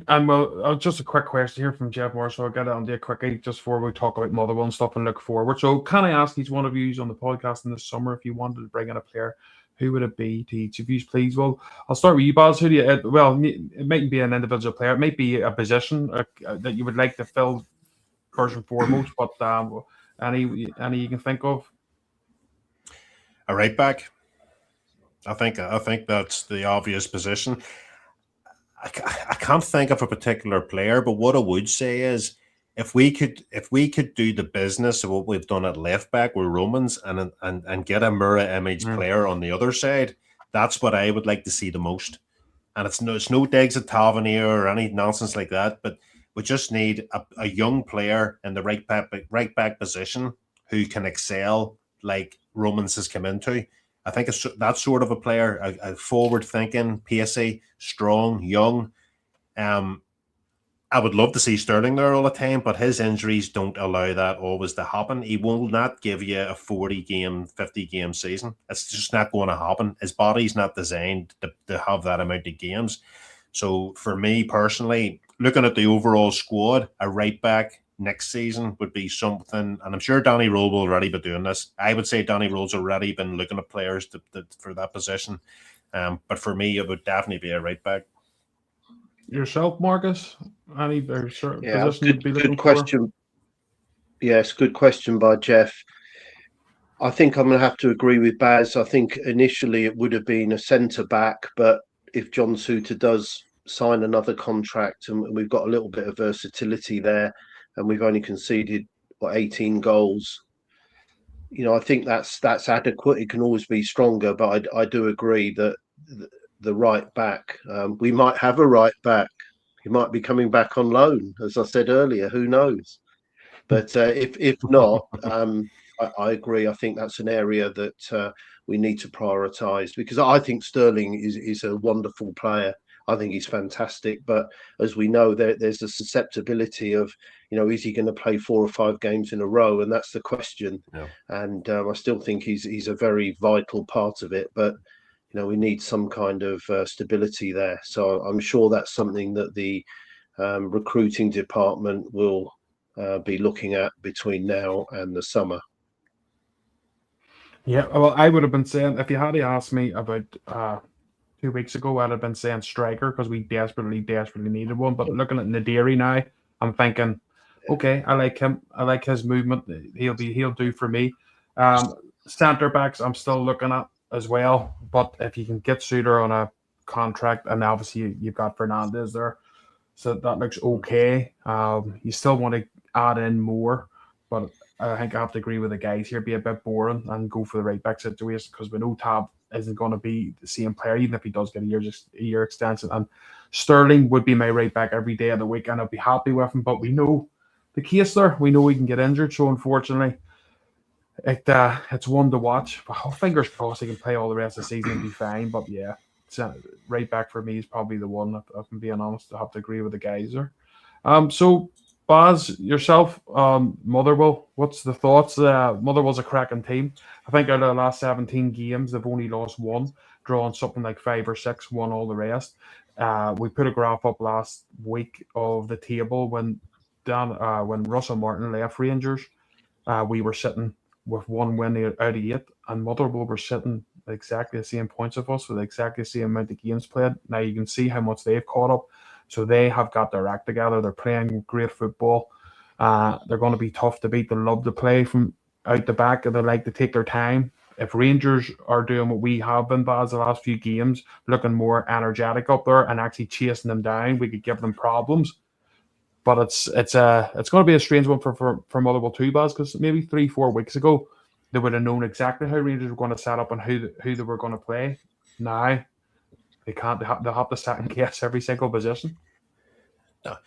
And well, just a quick question here from Jeff Moore, so I'll get it on there quickly just before we talk about Motherwell and stuff and look forward. So, can I ask each one of you on the podcast in the summer if you wanted to bring in a player, who would it be to each of you, please? Well, I'll start with you, Baz. Who do you? Well, it mightn't be an individual player, it might be a position that you would like to fill first and foremost. But any you can think of? A right back. I think that's the obvious position. I can't think of a particular player, but what I would say is if we could do the business of what we've done at left back with Romans and get a mirror image player on the other side, that's what I would like to see the most. And it's no digs at Tavernier or any nonsense like that, but we just need a young player in the right back position who can excel like Romans has come into. I think it's that sort of a player, a forward-thinking, pacey, strong, young. I would love to see Sterling there all the time, but his injuries don't allow that always to happen. He will not give you a 40-game, 50-game season. It's just not going to happen. His body's not designed to have that amount of games. So for me personally, looking at the overall squad, a right back next season would be something, and I'm sure Danny Rowe will already be doing this. I would say Danny Rowe's already been looking at players for that position. But for me, it would definitely be a right back. Yourself, Marcus? Any certain Yeah, position you'd be looking good question. For? Yes, good question by Jeff. I think I'm going to have to agree with Baz. I think initially it would have been a centre back, but if John Suter does sign another contract and we've got a little bit of versatility there, and we've only conceded 18 goals, I think that's adequate. It can always be stronger, but I do agree that the right back, we might have a right back. He might be coming back on loan, as I said earlier. Who knows? But if not, I agree. I think that's an area that we need to prioritise, because I think Sterling is a wonderful player. I think he's fantastic. But as we know, there's a susceptibility of, is he going to play 4 or 5 games in a row? And that's the question. Yeah. And I still think he's a very vital part of it. But, we need some kind of stability there. So I'm sure that's something that the recruiting department will be looking at between now and the summer. Yeah, well, I would have been saying, if you had asked me about 2 weeks ago, I'd have been saying striker, because we desperately needed one. But looking at Nadiri now, I'm thinking, okay, I like him. I like his movement. He'll do for me. Centre backs, I'm still looking at as well. But if you can get Suter on a contract, and obviously you've got Fernandez there, so that looks okay. You still want to add in more, but I think I have to agree with the guys here. Be a bit boring and go for the right back situation, because we know Tab isn't going to be the same player, even if he does get a year extension. And Sterling would be my right back every day of the week, and I'd be happy with him. But we know the case there. We know he can get injured, so unfortunately, it's one to watch. But fingers crossed he can play all the rest of the season and be fine. But yeah, right back for me is probably the one. If I'm being honest, I have to agree with the guys there. So Baz, yourself, Motherwell, what's the thoughts? Motherwell's a cracking team. I think out of the last 17 games, they've only lost 1, drawn something like 5 or 6, won all the rest. We put a graph up last week of the table when Russell Martin left Rangers. We were sitting with 1 win out of 8, and Motherwell were sitting exactly the same points of us with exactly the same amount of games played. Now you can see how much they've caught up. So they have got their act together. They're playing great football. They're going to be tough to beat. They love to play from out the back, and they like to take their time. If Rangers are doing what we have been, Baz, the last few games, looking more energetic up there and actually chasing them down, we could give them problems. But it's going to be a strange one for Motherwell too, Baz, because maybe 3-4 weeks ago they would have known exactly how Rangers were going to set up and who they were going to play. Now they can't. They have to second guess every single position. No,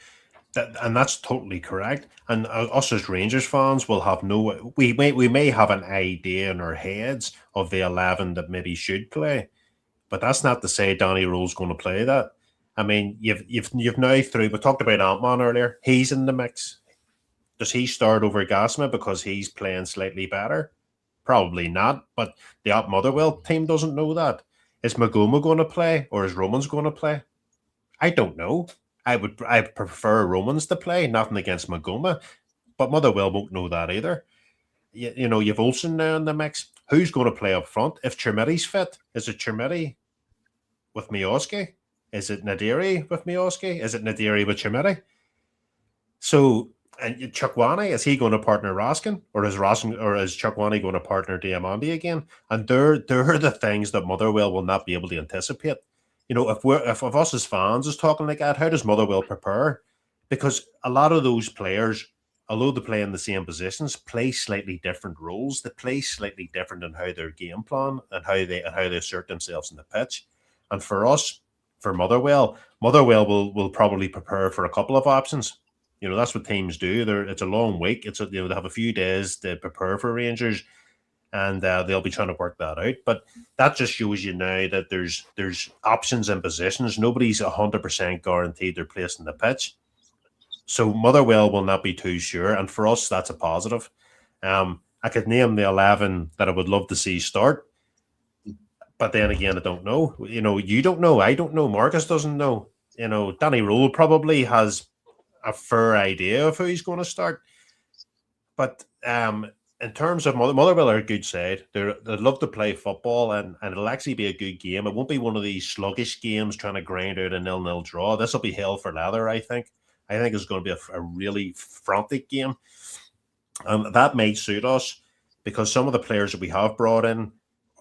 and that's totally correct. And us as Rangers fans will have no. We may have an idea in our heads of the 11 that maybe should play, but that's not to say Danny Rowe's going to play that. I mean, you've now through. We talked about Ant-Man earlier. He's in the mix. Does he start over Gasma because he's playing slightly better? Probably not. But the Motherwell team doesn't know that. Is Magoma going to play or is Romans going to play? I don't know. I prefer Romans to play. Nothing against Magoma, but Motherwell won't know that either. You know, you've Olsen now in the mix. Who's going to play up front? If Chermiti's fit, is it Chermiti with Miovski? Is it Nadiri with Miovski? Is it Nadiri with Chermiti? So, and Chukwani, is he going to partner Raskin, or is Chukwani going to partner Diamandi again? And they're the things that Motherwell will not be able to anticipate. You know, if us as fans is talking like that, how does Motherwell prepare? Because a lot of those players, although they play in the same positions, play slightly different roles. They play slightly different in how their game plan and how they assert themselves in the pitch. And for us, for Motherwell will probably prepare for a couple of options. You know, that's what teams do. It's a long week. They have a few days to prepare for Rangers, and they'll be trying to work that out. But that just shows you now that there's options and positions. Nobody's 100% guaranteed their place in the pitch. So Motherwell will not be too sure, and for us, that's a positive. I could name the 11 that I would love to see start, but then again, I don't know. You know, you don't know. I don't know. Marcus doesn't know. You know, Danny Rowe probably has a fair idea of who he's going to start. But in terms of Motherwell are a good side. They'd love to play football, and it'll actually be a good game. It won't be one of these sluggish games trying to grind out a 0-0 draw. This will be hell for leather, I think. I think it's going to be a really frantic game. That may suit us because some of the players that we have brought in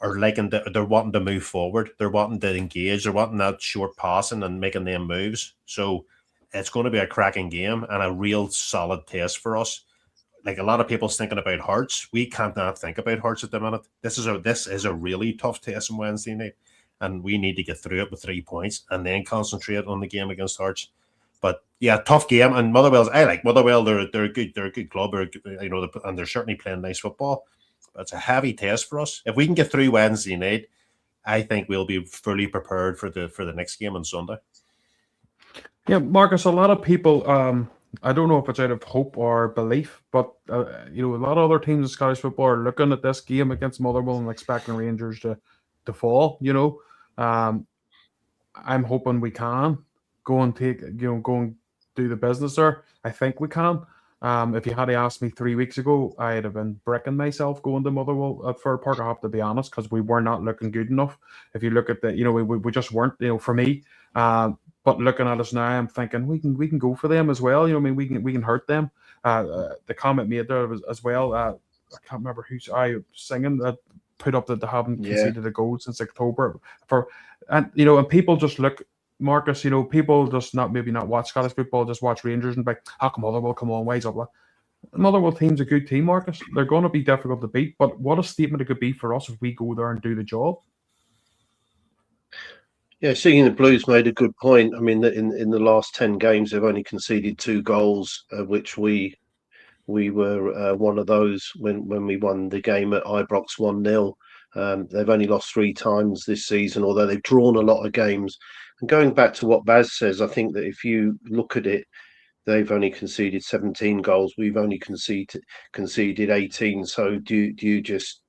are they're wanting to move forward. They're wanting to engage. They're wanting that short passing and making them moves. So it's going to be a cracking game and a real solid test for us. Like a lot of people's thinking about Hearts. We can't not think about Hearts at the minute. This is a really tough test on Wednesday night, and we need to get through it with 3 points and then concentrate on the game against Hearts. But yeah, tough game. And I like Motherwell. They're a good club. And they're certainly playing nice football. But it's a heavy test for us. If we can get through Wednesday night, I think we'll be fully prepared for the next game on Sunday. Yeah, Marcus. A lot of people. I don't know if it's out of hope or belief, but a lot of other teams in Scottish football are looking at this game against Motherwell and expecting Rangers to fall. I'm hoping we can go and do the business there. I think we can. If you had asked me 3 weeks ago, I'd have been bricking myself going to Motherwell at Fir Park. I have to be honest, because we were not looking good enough. If you look at we just weren't. For me. But looking at us now, I'm thinking we can go for them as well. We can hurt them. The comment made there was as well. I can't remember who's singing that put up that they haven't conceded a goal since October. And people just look, Marcus. People just not watch Scottish football, just watch Rangers and be like, how come Motherwell come on ways up? Motherwell team's a good team, Marcus. They're going to be difficult to beat, but what a statement it could be for us if we go there and do the job. Yeah, Singing the Blues made a good point. I mean, in the last 10 games, they've only conceded 2 goals, which we were one of those when we won the game at Ibrox 1-0. They've only lost 3 times this season, although they've drawn a lot of games. And going back to what Baz says, I think that if you look at it, they've only conceded 17 goals. We've only conceded 18. So do you just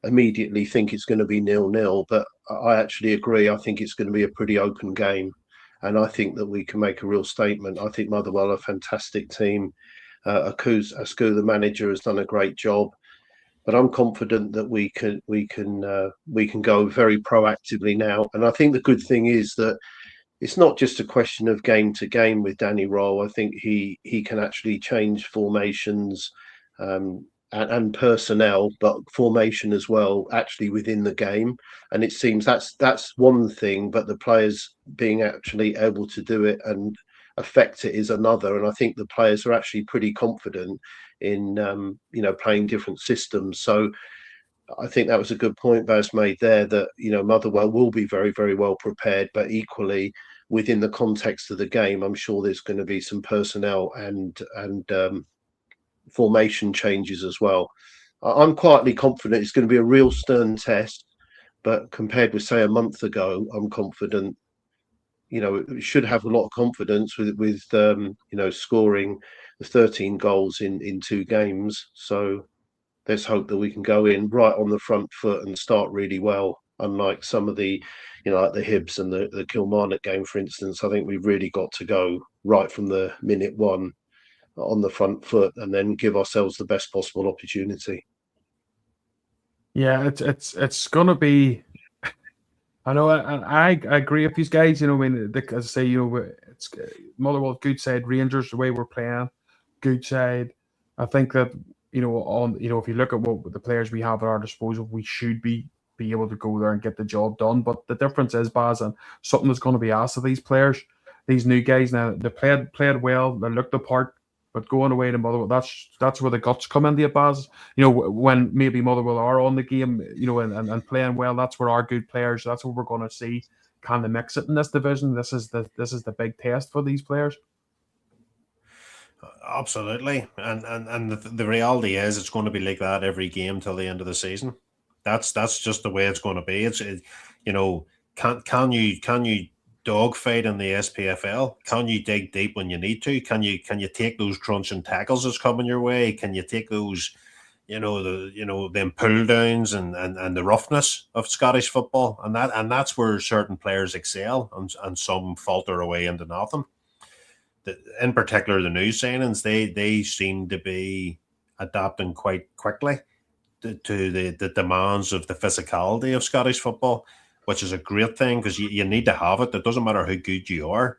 immediately think it's going to be 0-0? But I actually agree. I think it's going to be a pretty open game, and I think that we can make a real statement. I think Motherwell are a fantastic team. Asku, the manager, has done a great job, but I'm confident that we can go very proactively now. And I think the good thing is that it's not just a question of game to game with Danny Rowe. I think he can actually change formations. And personnel, but formation as well, actually within the game. And it seems that's one thing, but the players being actually able to do it and affect it is another. And I think the players are actually pretty confident in playing different systems. So I think that was a good point Baz made there, that Motherwell will be very, very well prepared, but equally within the context of the game, I'm sure there's going to be some personnel and formation changes as well. I'm quietly confident it's going to be a real stern test, but compared with say a month ago, I'm confident. We should have a lot of confidence with scoring 13 goals in 2 games. So let's hope that we can go in right on the front foot and start really well. Unlike some of the, like the Hibs and the Kilmarnock game, for instance, I think we've really got to go right from the minute one on the front foot and then give ourselves the best possible opportunity. Yeah, it's gonna be. I know, and I agree with these guys. I mean, as I say, it's Motherwell, good side, Rangers, the way we're playing, good side. I think that if you look at what the players we have at our disposal, we should be able to go there and get the job done. But the difference is, Baz, and something that's going to be asked of these players, these new guys now. They played well, they looked the part, but going away to Motherwell, that's where the guts come into it, Baz. When maybe Motherwell are on the game, and playing well, that's where our good players. That's what we're going to see. Can they mix it in this division? This is the big test for these players. Absolutely, and the reality is it's going to be like that every game till the end of the season. That's just the way it's going to be. Can you dogfight in the SPFL? Can you dig deep when you need to? Can you take those crunching tackles that's coming your way? Can you take those, them pull downs and the roughness of Scottish football? And that's where certain players excel and some falter away into nothing. In particular, the new signings, they seem to be adapting quite quickly to the demands of the physicality of Scottish football, which is a great thing because you need to have it. It doesn't matter how good you are.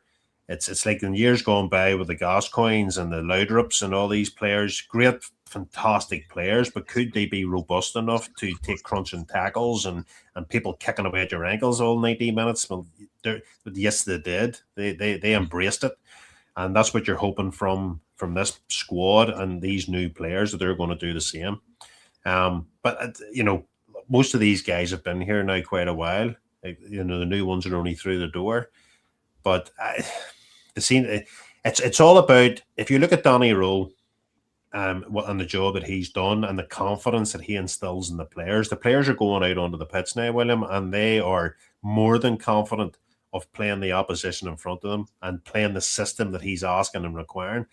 It's like in years gone by with the Gascoignes and the Laudrups and all these players, great, fantastic players, but could they be robust enough to take crunching tackles and people kicking away at your ankles all 90 minutes? Well, yes, they did. They embraced it. And that's what you're hoping from this squad and these new players, that they're going to do the same. But most of these guys have been here now quite a while. The new ones are only through the door. But it's all about, if you look at Danny Rowe and the job that he's done and the confidence that he instills in the players are going out onto the pitch now, William, and they are more than confident of playing the opposition in front of them and playing the system that he's asking and requiring.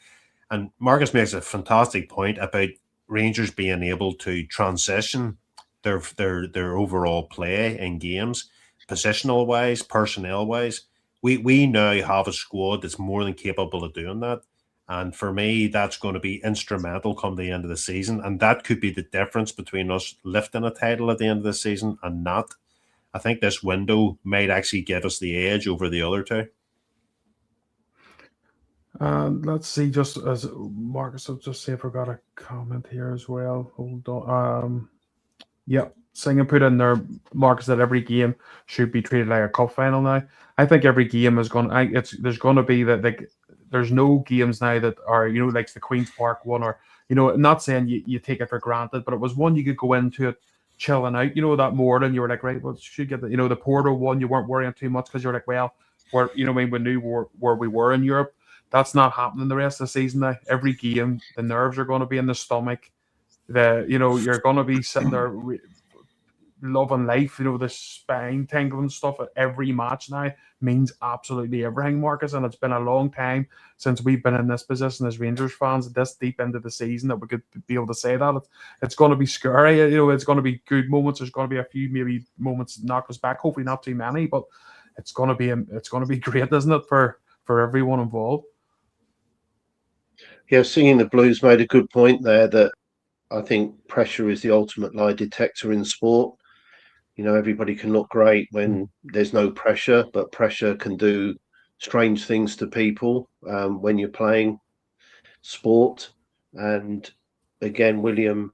And Marcus makes a fantastic point about Rangers being able to transition their overall play in games, positional wise, personnel wise. We now have a squad that's more than capable of doing that. And for me, that's going to be instrumental come the end of the season. And that could be the difference between us lifting a title at the end of the season and not. I think this window might actually get us the edge over the other two. Let's see, just as Marcus, I'll just see if I got a comment here as well. Hold on. Yeah, Singing put in there, Marcus, that every game should be treated like a cup final now. I think every game is going. There's going to be that there's no games now that are like the Queen's Park one, or not saying you take it for granted, but it was one you could go into it chilling out. That morning you were like, right, well, should get the Porto one. You weren't worrying too much because you're like, well, we knew where we were in Europe. That's not happening the rest of the season now. Every game, the nerves are going to be in the stomach. You're going to be sitting there loving life. The spine tingling stuff at every match now means absolutely everything, Marcus. And it's been a long time since we've been in this position as Rangers fans, this deep into the season, that we could be able to say that. It's going to be scary. It's going to be good moments. There's going to be a few maybe moments that knock us back. Hopefully not too many, but it's going to be great, isn't it, for everyone involved? Yeah, Singing the Blues made a good point there, that I think pressure is the ultimate lie detector in sport. Everybody can look great when there's no pressure, but pressure can do strange things to people when you're playing sport. And again, William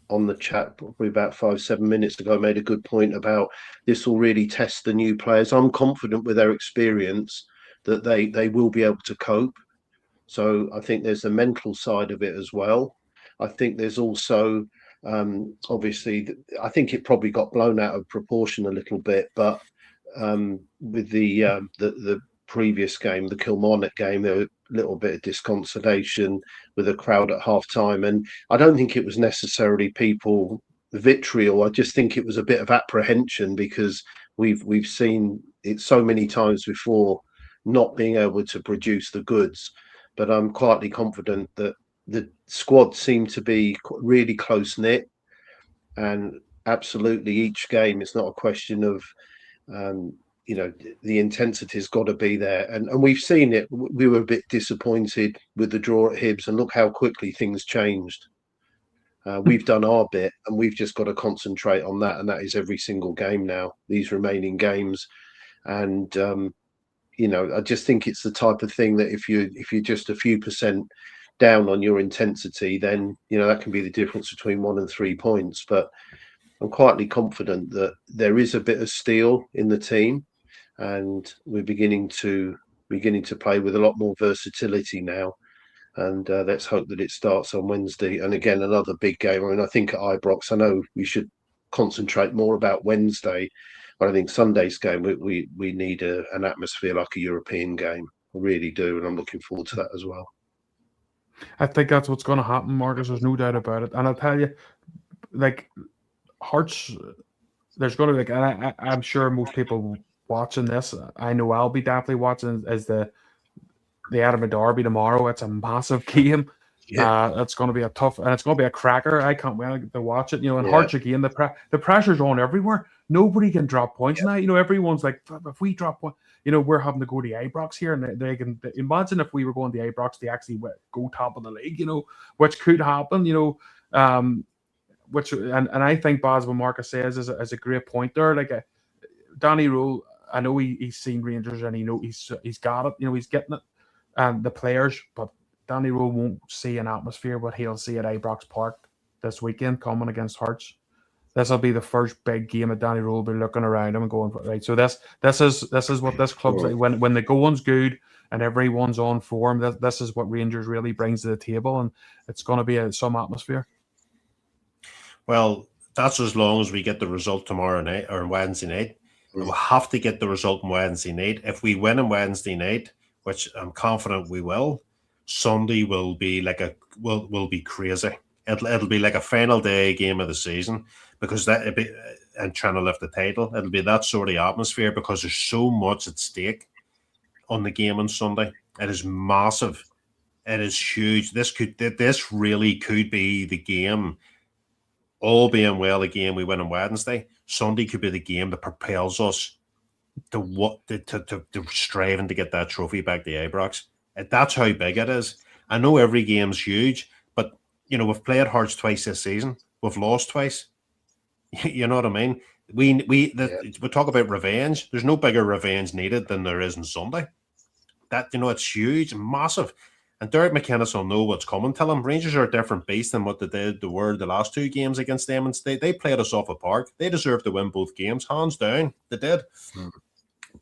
on the chat probably about 5-7 minutes ago made a good point about this will really test the new players. I'm confident with their experience that they will be able to cope. So I think there's the mental side of it as well. I think there's also obviously, I think it probably got blown out of proportion a little bit, but with the previous game, the Kilmarnock game, there was a little bit of disconsolation with a crowd at half time, and I don't think it was necessarily people vitriol. I just think it was a bit of apprehension because we've seen it so many times before, not being able to produce the goods. But I'm quietly confident that the squad seemed to be really close knit, and absolutely each game, it's not a question of the intensity's got to be there, and we've seen it. We were a bit disappointed with the draw at Hibs, and look how quickly things changed. We've done our bit, and we've just got to concentrate on that, and that is every single game now, these remaining games. And I just think it's the type of thing that if you're just a few percent down on your intensity, then that can be the difference between 1 and 3 points. But I'm quietly confident that there is a bit of steel in the team, and we're beginning to play with a lot more versatility now. And let's hope that it starts on Wednesday. And again, another big game. I mean, I think at Ibrox, I know we should concentrate more about Wednesday, but I think Sunday's game, we need an atmosphere like a European game. I really do, and I'm looking forward to that as well. I think that's what's going to happen, Marcus. There's no doubt about it. And I'll tell you, like, Hearts, there's going to be, and I'm sure most people watching this, I know I'll be definitely watching, is the Edinburgh Derby tomorrow. It's a massive game. Yeah. It's going to be a tough, and it's going to be a cracker. I can't wait to watch it. And Hearts again, the pressure's on everywhere. Nobody can drop points now. Everyone's like, if we drop points, we're having to go to Ibrox here, and they can imagine if we were going to Ibrox to actually go top of the league, which could happen, which and I think Baz and Marcus says is a great point there. Like Danny Rule, I know he's seen Rangers and he's got it, he's getting it, and the players, but Danny Rule won't see an atmosphere what he'll see at Ibrox Park this weekend coming against Hearts. This will be the first big game that Danny Rule will be looking around him and going, right, so this is what this club's like when the going's good and everyone's on form. This is what Rangers really brings to the table, and it's going to be some atmosphere. Well, that's as long as we get the result tomorrow night or Wednesday night. We'll have to get the result on Wednesday night. If we win on Wednesday night, which I'm confident we will, Sunday will be will be crazy. It'll be like a final day game of the season, because and trying to lift the title, it'll be that sort of atmosphere because there's so much at stake on the game on Sunday. It is massive. It is huge. This really could be the game. All being well, the game we win on Wednesday, Sunday could be the game that propels us to striving to get that trophy back to Ibrox. That's how big it is. I know every game's huge, but we've played Hearts twice this season. We've lost twice. You know what I mean? We talk about revenge. There's no bigger revenge needed than there is on Sunday. That it's huge and massive. And Derek McInnes will know what's coming to them. Rangers are a different beast than what they were the last 2 games against them. And they played us off a park. They deserve to win both games, hands down. They did.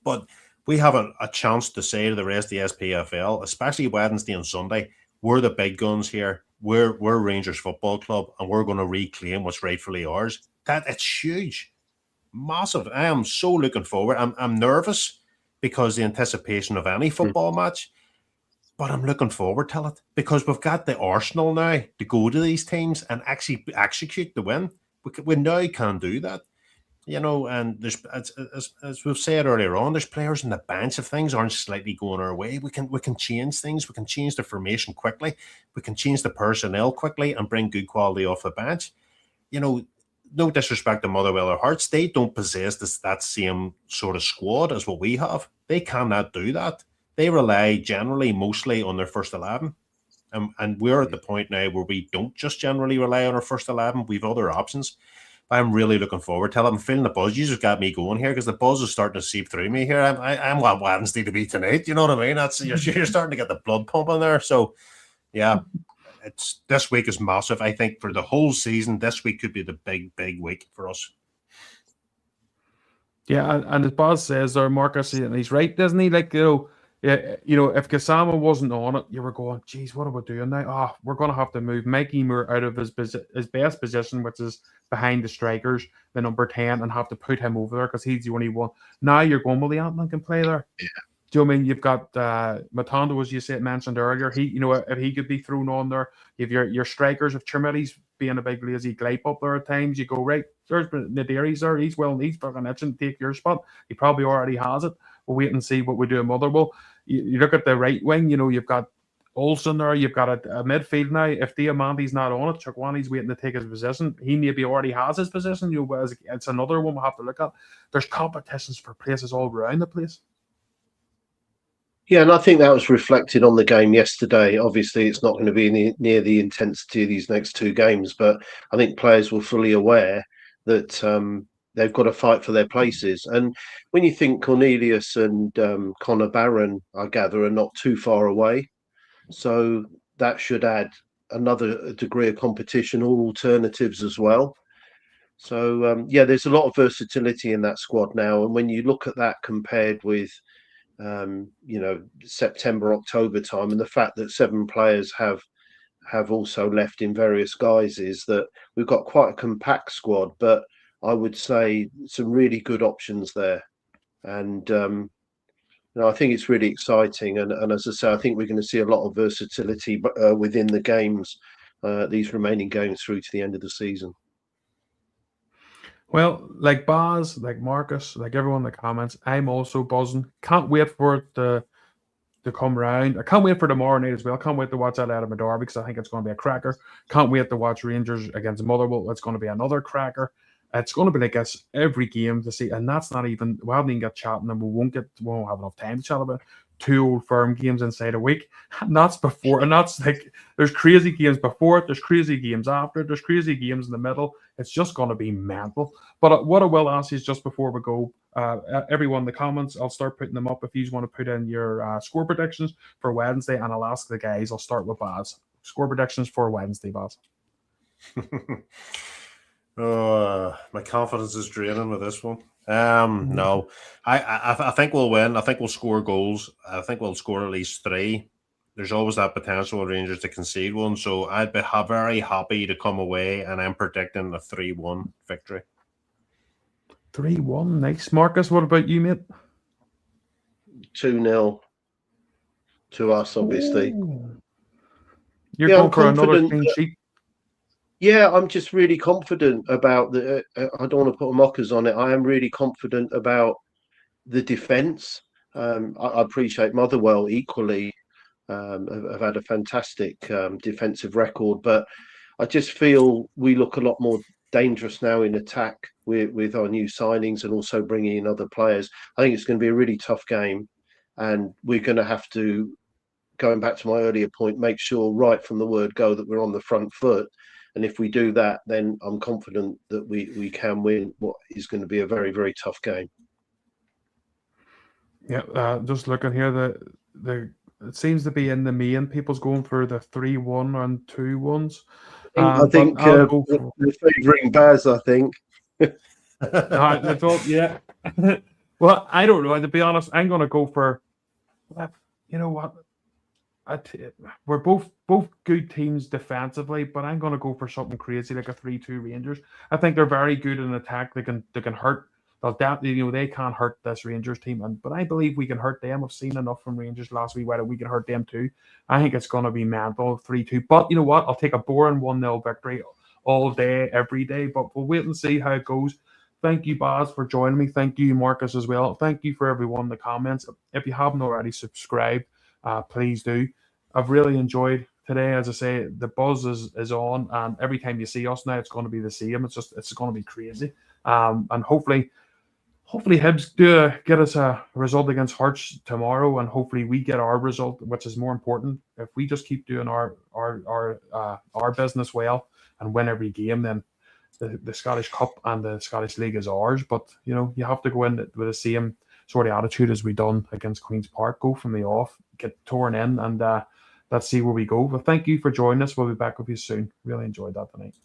But we have a chance to say to the rest of the SPFL, especially Wednesday and Sunday, we're the big guns here. We're Rangers Football Club, and we're going to reclaim what's rightfully ours. It's huge, massive. I am so looking forward. I'm nervous because the anticipation of any football match. But I'm looking forward to it because we've got the arsenal now to go to these teams and actually execute the win. We now can do that, and there's, as we've said earlier on, there's players on the bench. If things aren't slightly going our way, we can change things. We can change the formation quickly. We can change the personnel quickly and bring good quality off the bench. No disrespect to Motherwell or Hearts, they don't possess that same sort of squad as what we have. They cannot do that. They rely mostly on their first 11. And we're at the point now where we don't just generally rely on our first 11. We've other options. I'm really looking forward to it. I'm feeling the buzz. You just got me going here because the buzz is starting to seep through me here. I want Wednesday to be tonight. You know what I mean? You're starting to get the blood pumping there. So, yeah, this week is massive. I think for the whole season, this week could be the big week for us. Yeah, and as Baz says there, Marcus, and he's right, doesn't he? Like, Yeah, if Kasama wasn't on it, you were going, geez, what are we doing now? We're going to have to move Mikey Moore out of his best position, which is behind the strikers, the number 10, and have to put him over there because he's the only one. Now you're going, well, the Ant-Man can play there. Yeah. Do you know what I mean? You've got Matondo, as you said, mentioned earlier. If he could be thrown on there, if your strikers, if Chermitti's being a big lazy glape up there at times, you go, right, there's Naderi's there. He's fucking itching to take your spot. He probably already has it. We'll wait and see what we do in Motherwell. You look at the right wing, you've got Olsen there, you've got a midfield now. If Diamante's not on it, Chukwani's waiting to take his position. He maybe already has his position. It's another one we'll have to look at. There's competitions for places all around the place. Yeah, and I think that was reflected on the game yesterday. Obviously, it's not going to be near the intensity of these next two games, but I think players were fully aware that they've got to fight for their places. And when you think Cornelius and Connor Barron, I gather, are not too far away, so that should add another degree of competition or alternatives as well. So, there's a lot of versatility in that squad now. And when you look at that compared with September, October time, and the fact that 7 players have also left in various guises, that we've got quite a compact squad, but I would say some really good options there. And I think it's really exciting. And as I say, I think we're going to see a lot of versatility within the games, these remaining games through to the end of the season. Well, like Baz, like Marcus, like everyone in the comments, I'm also buzzing. Can't wait for it to come round. I can't wait for tomorrow night as well. Can't wait to watch that Edinburgh Derby because I think it's going to be a cracker. Can't wait to watch Rangers against Motherwell. It's going to be another cracker. It's going to be like this every game to see, and that's not even, we haven't even got chatting, and we won't have enough time to chat about 2 Old Firm games inside a week. And that's before, and that's like, there's crazy games before it, there's crazy games after it, there's crazy games in the middle. It's just going to be mental. But what I will ask you is, just before we go, everyone in the comments, I'll start putting them up if you want to put in your score predictions for Wednesday, and I'll ask the guys. I'll start with Baz. Score predictions for Wednesday, Baz. My confidence is draining with this one. No, I think we'll win. I think we'll score goals. I think we'll score at least 3. There's always that potential of Rangers to concede one, so I'd be very happy to come away, and I'm predicting a 3-1 victory. 3-1, nice. Marcus, what about you, mate? 2-0 to us, obviously. Ooh. You're going for another clean sheet. Yeah, I'm just really confident about the. I don't want to put mockers on it. I am really confident about the defence. I appreciate Motherwell equally have had a fantastic defensive record, but I just feel we look a lot more dangerous now in attack with our new signings and also bringing in other players. I think it's going to be a really tough game, and we're going to have to, going back to my earlier point, make sure right from the word go that we're on the front foot. And if we do that, then I'm confident that we can win what is going to be a very, very tough game. Yeah, just looking here, it seems to be in the main. People's going for the 3-1 and 2-1s. I think they're favouring Baz, I think. I thought, yeah. Well, I don't know. To be honest, I'm going to go for, you know what? We're both good teams defensively, but I'm going to go for something crazy like a 3-2 Rangers. I think they're very good in attack. They can hurt. They can't hurt this Rangers team, but I believe we can hurt them. I've seen enough from Rangers last week whether we can hurt them too. I think it's going to be mental 3-2. But you know what? I'll take a boring 1-0 victory all day, every day. But we'll wait and see how it goes. Thank you, Baz, for joining me. Thank you, Marcus, as well. Thank you for everyone in the comments. If you haven't already subscribed, please do. I've really enjoyed today. As I say, the buzz is on, and every time you see us now, it's going to be the same. It's going to be crazy. And hopefully Hibs do get us a result against Hearts tomorrow, and hopefully we get our result, which is more important. If we just keep doing our business well and win every game, then the Scottish Cup and the Scottish League is ours. But you have to go in with the same sort of attitude as we done against Queen's Park. Go from the off, get torn in, and let's see where we go. But thank you for joining us. We'll be back with you soon. Really enjoyed that tonight.